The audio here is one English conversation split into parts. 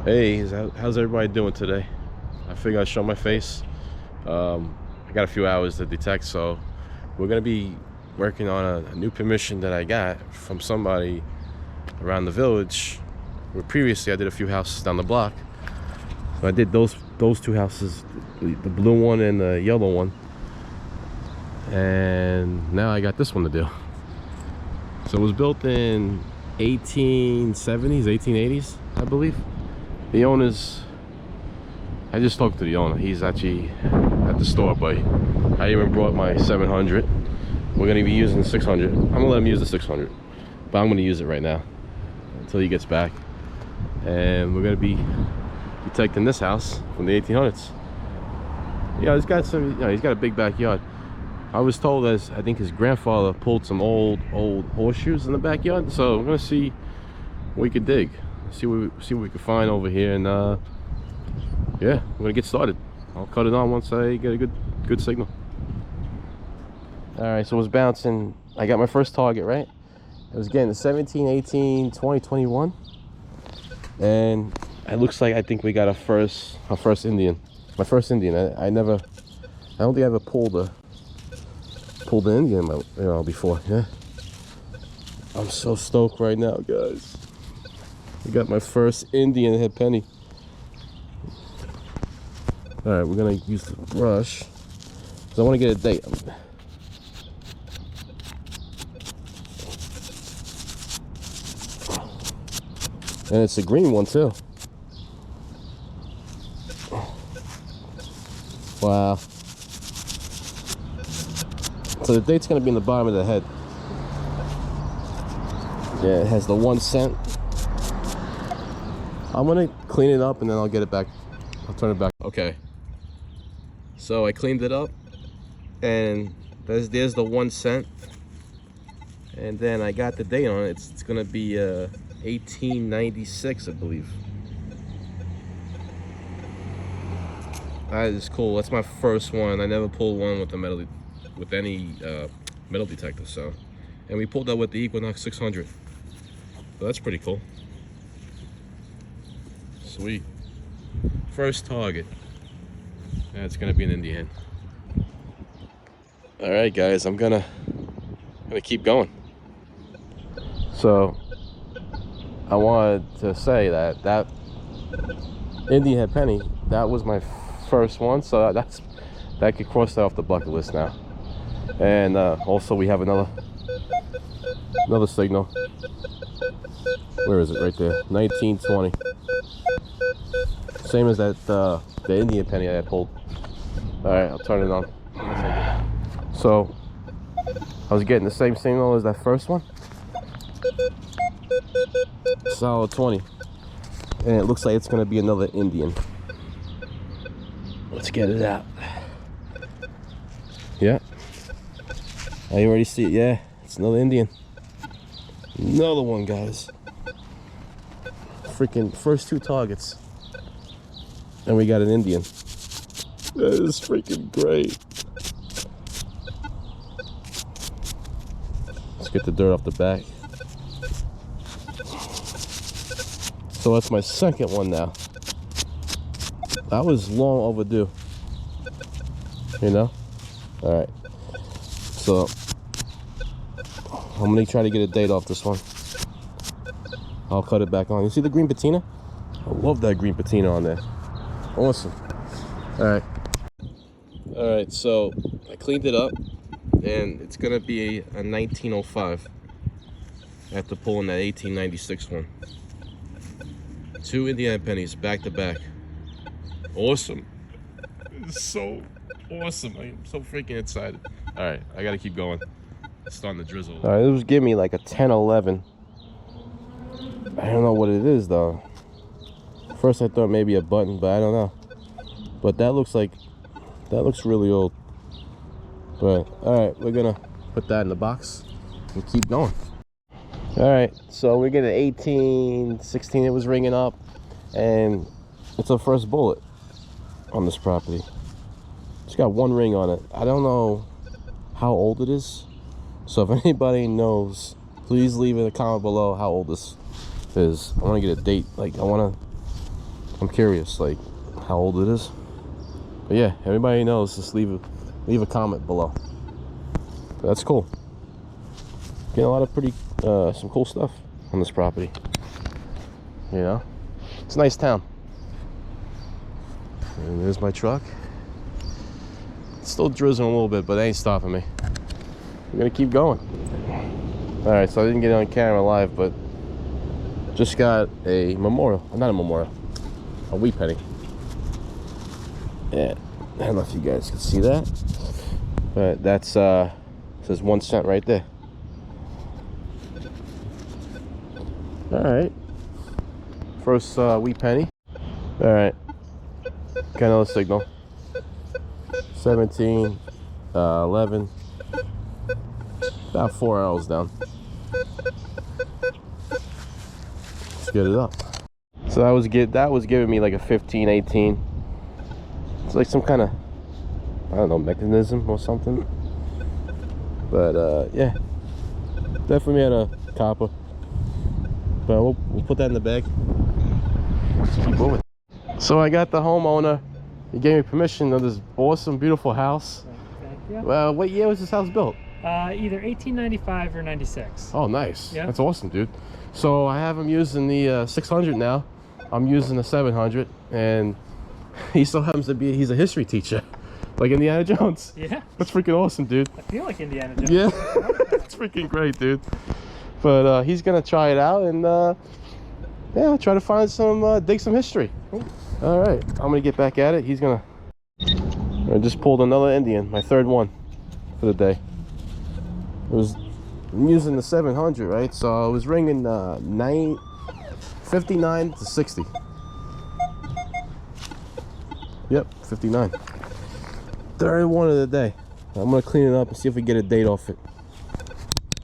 Hey, how's everybody doing today? I figured I'd show my face. I got a few hours to detect, so we're gonna be working on a new permission that I got from somebody around the village. Where previously I did a few houses down the block. So I did those two houses, the blue one and the yellow one, and now I got this one to do. So it was built in 1870s, 1880s, I believe. The owner's, I just talked to the owner. He's actually at the store, but I even brought my 700. We're gonna be using the 600. I'm gonna let him use the 600, but I'm gonna use it right now until he gets back. And we're gonna be detecting this house from the 1800s. Yeah, he's got some. He's got a big backyard. I was told as I think his grandfather pulled some old horseshoes in the backyard. So we're gonna see what we could dig. See what we can find over here, and yeah, we're gonna get started. I'll cut it on once I get a good signal. All right, so it was bouncing. I got my first target right. It was getting 17, 18, 20, 21, and it looks like I think we got our first Indian. My first Indian. I don't think I ever pulled an Indian, before. Yeah, I'm so stoked right now, guys. I got my first Indian head penny. All right, we're gonna use the brush because I want to get a date. And it's a green one too. Wow. So the date's gonna be in the bottom of the head. Yeah, it has the 1 cent. I'm gonna clean it up and then I'll get it back. I'll turn it back. Okay. So I cleaned it up, and there's the 1 cent, and then I got the date on it. It's gonna be 1896, I believe. That is cool. That's my first one. I never pulled one with any metal detector. So, and we pulled that with the Equinox 600. So that's pretty cool. Sweet. First target. That's gonna be an Indian. All right, guys. I'm gonna keep going. So I wanted to say that Indian head penny, that was my first one. So that could cross that off the bucket list now. And also we have another signal. Where is it? Right there. 1920. Same as that the Indian penny I had pulled. All right, I'll turn it on. So I was getting the same signal as that first one. Solid 20, and it looks like it's gonna be another Indian. Let's get it out. Yeah, I already see it. Yeah, it's another Indian. Another one, guys. Freaking first 2 targets, and we got an Indian. That is freaking great. Let's get the dirt off the back. So that's my second one now. That was long overdue, you know. All right, so I'm gonna try to get a date off this one. I'll cut it back on. You see the green patina? I love that green patina on there. Awesome. All right, so I cleaned it up, and it's gonna be a 1905 after pulling that 1896 one. 2 Indian head pennies back to back. Awesome. It's so awesome. I'm so freaking excited. All right, I gotta keep going. It's starting to drizzle. All right, it was giving me like a 10-11. I don't know what it is though. First I thought maybe a button, but I don't know. But that looks really old. But all right, we're gonna put that in the box and keep going. All right, so we're getting 18, 16. It was ringing up, and it's our first bullet on this property. It's got 1 ring on it. I don't know how old it is, so if anybody knows, please leave in a comment below how old this is. I want to get a date. Like, I want to I'm curious, like, how old it is. But yeah, everybody knows, just leave a comment below. But that's cool. Getting a lot of pretty, some cool stuff on this property. You know, it's a nice town. And there's my truck. It's still drizzling a little bit, but it ain't stopping me. We're gonna keep going. All right, so I didn't get it on camera live, but just got a memorial, not a memorial, a wheat penny. Yeah, I don't know if you guys can see that, but that's says 1 cent right there. All right, first wheat penny. All right, got another signal. 17, 11, about 4 hours down. Let's get it up. So that was giving me like a 15, 18. It's like some kind of, I don't know, mechanism or something. But yeah, definitely had a copper. But we'll put that in the bag. Let's keep moving. So I got the homeowner. He gave me permission of this awesome, beautiful house. Thank you. Well, what year was this house built? Either 1895 or 96. Oh, nice. Yeah. That's awesome, dude. So I have him using the 600 now. I'm using the 700, and he still happens to be, he's a history teacher, like Indiana Jones. Yeah. That's freaking awesome, dude. I feel like Indiana Jones. Yeah. That's freaking great, dude. But he's gonna try it out, and yeah, try to find some, dig some history. Cool. All right, I'm gonna get back at it. He's gonna, I just pulled another Indian, my third one for the day. I'm using the 700, right? So I was ringing 59 to 60. Yep, 59. Third one of the day. I'm gonna clean it up and see if we get a date off it.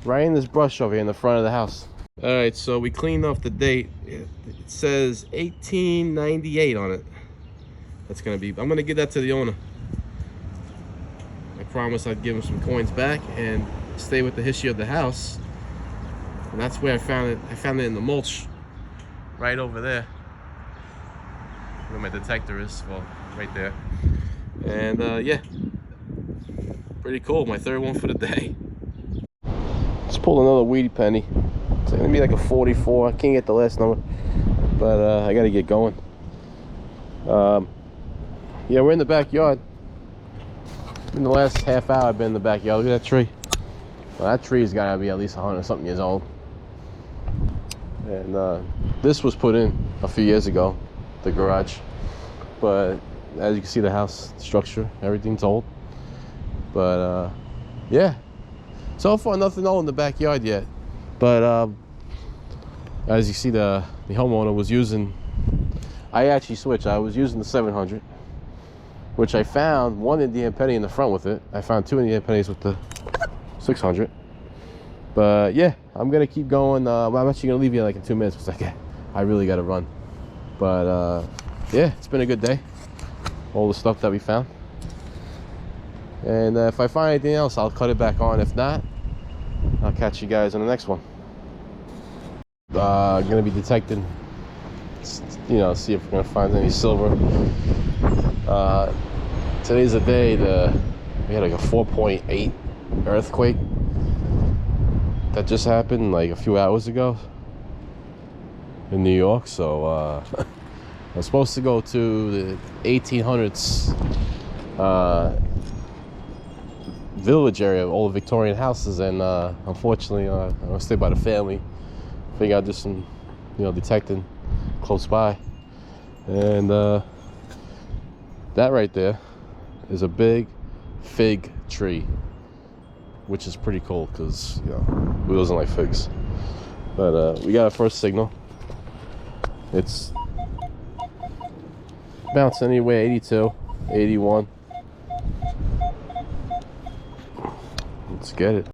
Right in this brush over here in the front of the house. All right, so we cleaned off the date. It says 1898 on it. That's gonna be, I'm gonna give that to the owner. I promised I'd give him some coins back and stay with the history of the house. And that's where I found it. I found it in the mulch right over there where my detector is. Well, right there. And yeah, pretty cool. My third one for the day. Let's pull another wheat penny. It's gonna be like a 44. I can't get the last number, but I gotta get going. Yeah, we're in the backyard. In the last half hour I've been in the backyard. Look at that tree. Well, that tree's gotta be at least 100 something years old. And this was put in a few years ago, the garage. But as you can see, the house structure, everything's old. But yeah, so far nothing old in the backyard yet. But as you see, the homeowner was using, I actually switched. I was using the 700, which I found one Indian penny in the front with it. I found two Indian pennies with the 600. But yeah, I'm gonna keep going. I'm actually gonna leave you like in 2 minutes because I really gotta run. But yeah, it's been a good day. All the stuff that we found. And if I find anything else, I'll cut it back on. If not, I'll catch you guys on the next one. Gonna be detecting, you know, see if we're gonna find any silver. Today's the day we had like a 4.8 earthquake that just happened like a few hours ago in New York. So I was supposed to go to the 1800s village area of all the Victorian houses, and unfortunately I was stayed by the family. Figured I'd do some, you know, detecting close by. And that right there is a big fig tree, which is pretty cool because, you know, who doesn't like figs? But we got a first signal. It's bouncing anywhere, 82, 81. Let's get it.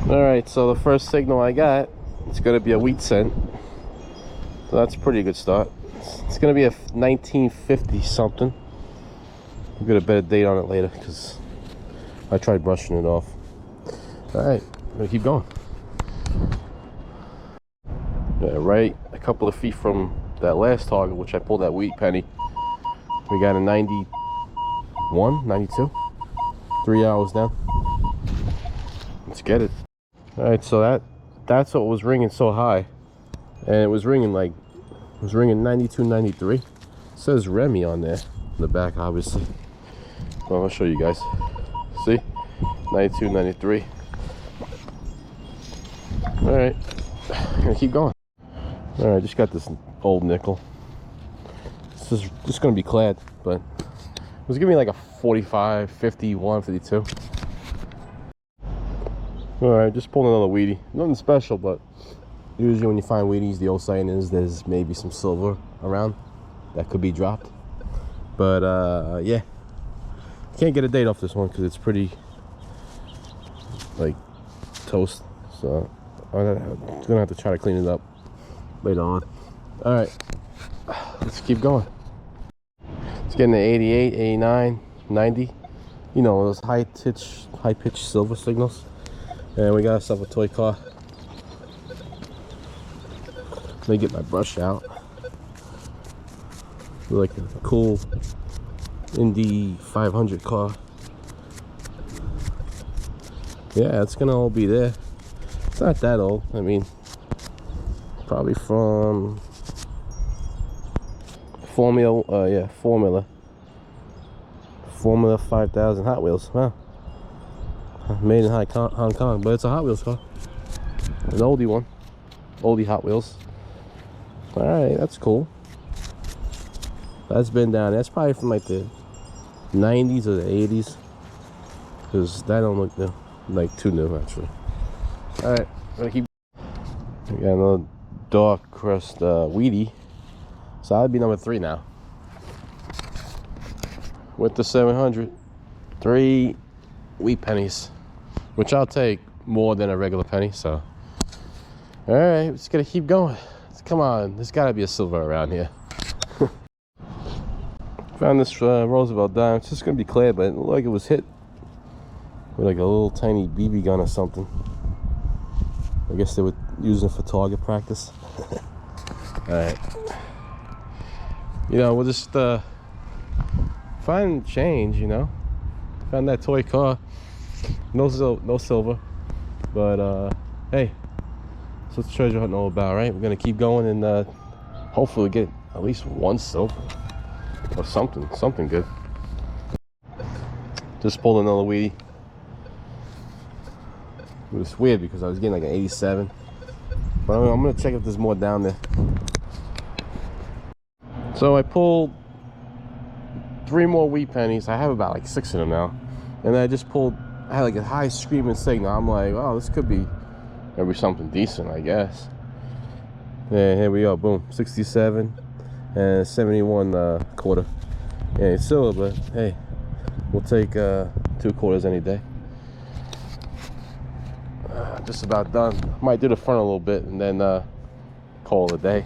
All right, so the first signal I got, it's gonna be a wheat cent. So that's a pretty good start. It's gonna be a 1950 something. I'll get a better date on it later because I tried brushing it off. All right, I'm gonna keep going. Yeah, right a couple of feet from that last target, which I pulled that wheat penny. We got a 91, 92. 3 hours down. Let's get it. All right, so that's what was ringing so high, and it was ringing 92, 93. It says Remy on there in the back, obviously. Well, I'll show you guys. See, 92, 93. All right, I'm gonna keep going. All right, just got this old nickel. This is just gonna be clad, but it was giving me like a 45, 51, 52. All right, just pulling another weedy. Nothing special, but usually when you find weedies, the old saying is there's maybe some silver around that could be dropped. But yeah, can't get a date off this one because it's pretty like toast. So I'm gonna have to try to clean it up later on. All right, let's keep going. It's getting to 88, 89, 90. You know, those high pitch silver signals. And we got ourselves a toy car. Let me get my brush out. Like a cool Indy 500 car. Yeah, it's gonna all be there. It's not that old. I mean, probably from Formula 5000 Hot Wheels. Wow. Made in Hong Kong, but it's a Hot Wheels car. An oldie one. Oldie Hot Wheels. Alright, that's cool. That's been down. That's probably from like the 90s or the 80s. Because that don't look new. Like too new, actually. Alright, gonna keep. We got another dark crust Wheatie. So that'd be number 3 now. With the 700. 3 wheat pennies, which I'll take more than a regular penny. So all right, we're just gonna keep going. Come on, there's gotta be a silver around here. Found this Roosevelt dime. It's just gonna be clear, but it looked like it was hit with like a little tiny BB gun or something. I guess they were using it for target practice. All right, you know, we'll just find change, you know. Found that toy car. No silver, but hey, that's what treasure hunting all about, right? We're gonna keep going and hopefully get at least one silver or something good. Just pulled another weedy. It was weird because I was getting like an 87, but I'm gonna check if there's more down there. So I pulled 3 more wheat pennies. I have about like 6 of them now. And I just pulled, I had like a high screaming signal. I'm like, oh, this could be maybe something decent, I guess. Yeah, here we go, boom, 67 and 71 quarter. Yeah, it's silver, but hey, we'll take 2 quarters any day. Just about done. Might do the front a little bit and then call it a day.